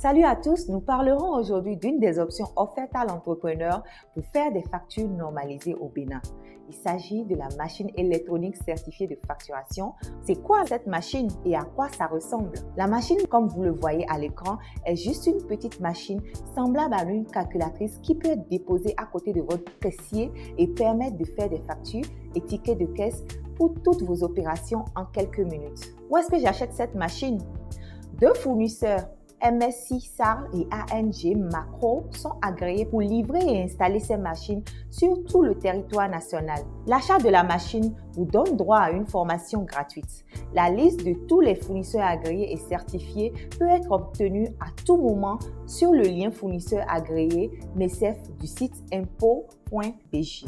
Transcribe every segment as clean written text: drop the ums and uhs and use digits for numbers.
Salut à tous, nous parlerons aujourd'hui d'une des options offertes à l'entrepreneur pour faire des factures normalisées au Bénin. Il s'agit de la machine électronique certifiée de facturation. C'est quoi cette machine et à quoi ça ressemble? La machine, comme vous le voyez à l'écran, est juste une petite machine semblable à une calculatrice qui peut être déposée à côté de votre caissier et permettre de faire des factures et tickets de caisse pour toutes vos opérations en quelques minutes. Où est-ce que j'achète cette machine? Deux fournisseurs, MSC Sarl et ANG Macro, sont agréés pour livrer et installer ces machines sur tout le territoire national. L'achat de la machine vous donne droit à une formation gratuite. La liste de tous les fournisseurs agréés et certifiés peut être obtenue à tout moment sur le lien fournisseur agréé MECEF du site impôt.bj.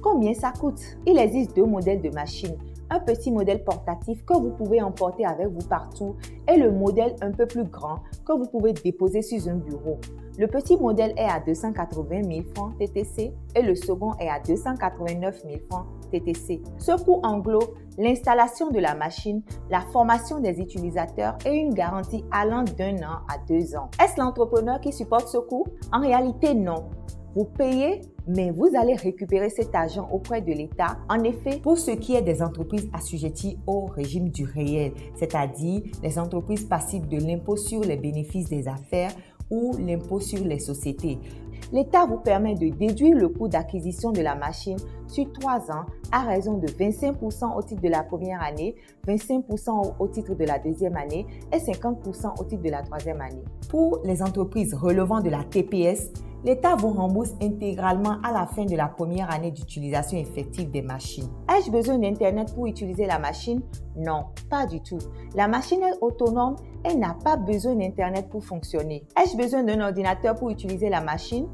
Combien ça coûte? Il existe deux modèles de machines. Un petit modèle portatif que vous pouvez emporter avec vous partout et le modèle un peu plus grand que vous pouvez déposer sur un bureau. Le petit modèle est à 280 000 francs TTC et le second est à 289 000 francs TTC. Ce coût englobe l'installation de la machine, la formation des utilisateurs et une garantie allant d'1 an à 2 ans. Est-ce l'entrepreneur qui supporte ce coût? En réalité, non. Vous payez, mais vous allez récupérer cet argent auprès de l'État. En effet, pour ce qui est des entreprises assujetties au régime du réel, c'est-à-dire les entreprises passibles de l'impôt sur les bénéfices des affaires ou l'impôt sur les sociétés, l'État vous permet de déduire le coût d'acquisition de la machine sur 3 ans à raison de 25% au titre de la première année, 25% au titre de la deuxième année et 50% au titre de la troisième année. Pour les entreprises relevant de la TPS, l'État vous rembourse intégralement à la fin de la première année d'utilisation effective des machines. Ai-je besoin d'Internet pour utiliser la machine? Non, pas du tout. La machine est autonome et n'a pas besoin d'Internet pour fonctionner. Ai-je besoin d'un ordinateur pour utiliser la machine?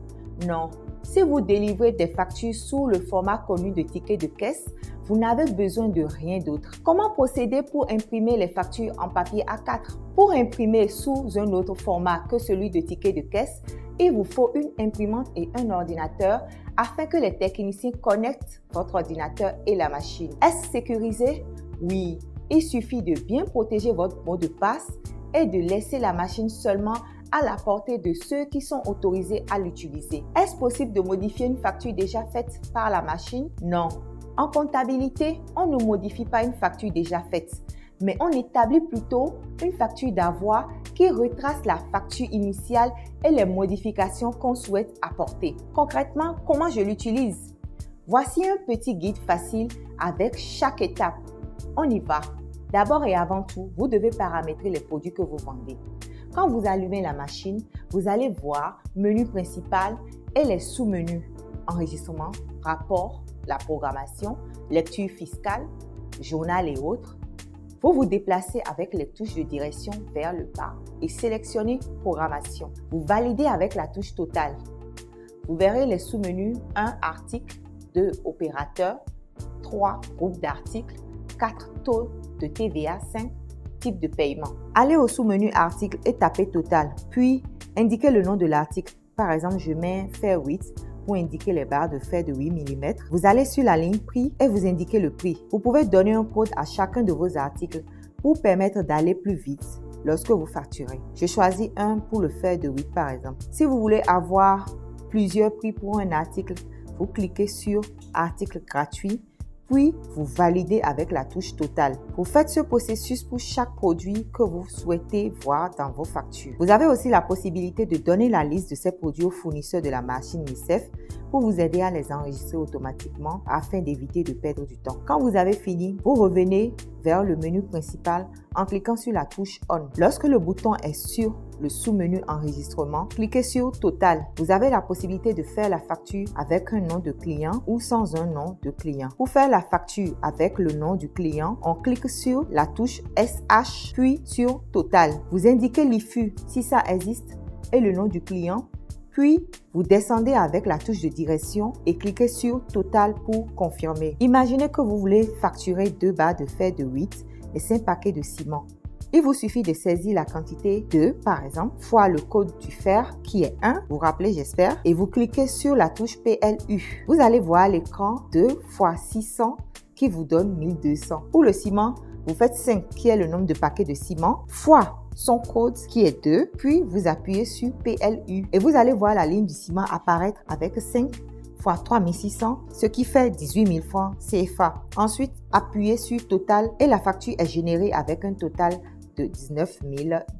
Non. Si vous délivrez des factures sous le format connu de ticket de caisse, vous n'avez besoin de rien d'autre. Comment procéder pour imprimer les factures en papier A4? Pour imprimer sous un autre format que celui de ticket de caisse, il vous faut une imprimante et un ordinateur afin que les techniciens connectent votre ordinateur et la machine. Est-ce sécurisé? Oui. Il suffit de bien protéger votre mot de passe et de laisser la machine seulement à la portée de ceux qui sont autorisés à l'utiliser. Est-ce possible de modifier une facture déjà faite par la machine? Non. En comptabilité, on ne modifie pas une facture déjà faite, mais on établit plutôt une facture d'avoir qui retrace la facture initiale et les modifications qu'on souhaite apporter. Concrètement, comment je l'utilise? Voici un petit guide facile avec chaque étape. On y va. D'abord et avant tout, vous devez paramétrer les produits que vous vendez. Quand vous allumez la machine, vous allez voir menu principal et les sous-menus. Enregistrement, rapport, la programmation, lecture fiscale, journal et autres. Vous vous déplacez avec les touches de direction vers le bas et sélectionnez Programmation. Vous validez avec la touche Total. Vous verrez les sous-menus 1 Article, 2 Opérateur, 3 Groupe d'articles, 4 Taux de TVA, 5 Type de paiement. Allez au sous-menu Article et tapez Total, puis indiquez le nom de l'article. Par exemple, je mets Fer 8 pour indiquer les barres de fer de 8 mm. Vous allez sur la ligne prix et vous indiquez le prix. Vous pouvez donner un code à chacun de vos articles pour permettre d'aller plus vite lorsque vous facturez. Je choisis un pour le fer de 8 par exemple. Si vous voulez avoir plusieurs prix pour un article, vous cliquez sur Article gratuit, puis vous validez avec la touche Total. Vous faites ce processus pour chaque produit que vous souhaitez voir dans vos factures. Vous avez aussi la possibilité de donner la liste de ces produits aux fournisseurs de la machine MECEF pour vous aider à les enregistrer automatiquement afin d'éviter de perdre du temps. Quand vous avez fini, vous revenez vers le menu principal en cliquant sur la touche On. Lorsque le bouton est sur le sous-menu Enregistrement, cliquez sur Total. Vous avez la possibilité de faire la facture avec un nom de client ou sans un nom de client. Pour faire la facture avec le nom du client, on clique sur la touche SH puis sur Total. Vous indiquez l'IFU si ça existe et le nom du client. Puis, vous descendez avec la touche de direction et cliquez sur Total pour confirmer. Imaginez que vous voulez facturer 2 barres de fer de 8 et 5 paquets de ciment. Il vous suffit de saisir la quantité 2, par exemple, fois le code du fer qui est 1, vous rappelez j'espère, et vous cliquez sur la touche PLU. Vous allez voir à l'écran 2 fois 600 qui vous donne 1200. Pour le ciment, vous faites 5 qui est le nombre de paquets de ciment fois son code qui est 2, puis vous appuyez sur PLU et vous allez voir la ligne du ciment apparaître avec 5 fois 3600, ce qui fait 18 000 francs CFA. Ensuite, appuyez sur Total et la facture est générée avec un total de 19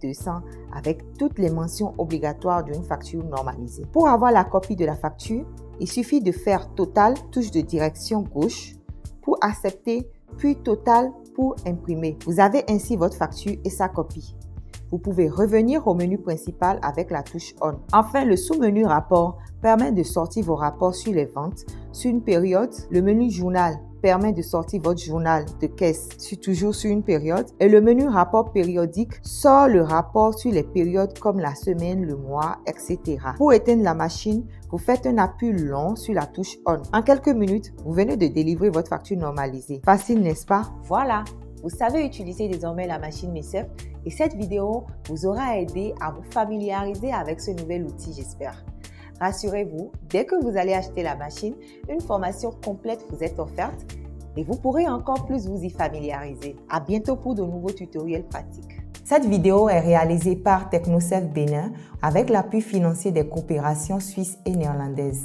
200 avec toutes les mentions obligatoires d'une facture normalisée. Pour avoir la copie de la facture, il suffit de faire Total, touche de direction gauche, pour accepter, puis Total pour imprimer. Vous avez ainsi votre facture et sa copie. Vous pouvez revenir au menu principal avec la touche On. Enfin, le sous-menu Rapport permet de sortir vos rapports sur les ventes sur une période. Le menu Journal permet de sortir votre journal de caisse toujours sur une période. Et le menu Rapport périodique sort le rapport sur les périodes comme la semaine, le mois, etc. Pour éteindre la machine, vous faites un appui long sur la touche On. En quelques minutes, vous venez de délivrer votre facture normalisée. Facile, n'est-ce pas? Voilà! Vous savez utiliser désormais la machine MECEF et cette vidéo vous aura aidé à vous familiariser avec ce nouvel outil, j'espère. Rassurez-vous, dès que vous allez acheter la machine, une formation complète vous est offerte et vous pourrez encore plus vous y familiariser. À bientôt pour de nouveaux tutoriels pratiques. Cette vidéo est réalisée par TechnoSelf Bénin avec l'appui financier des coopérations suisses et néerlandaises.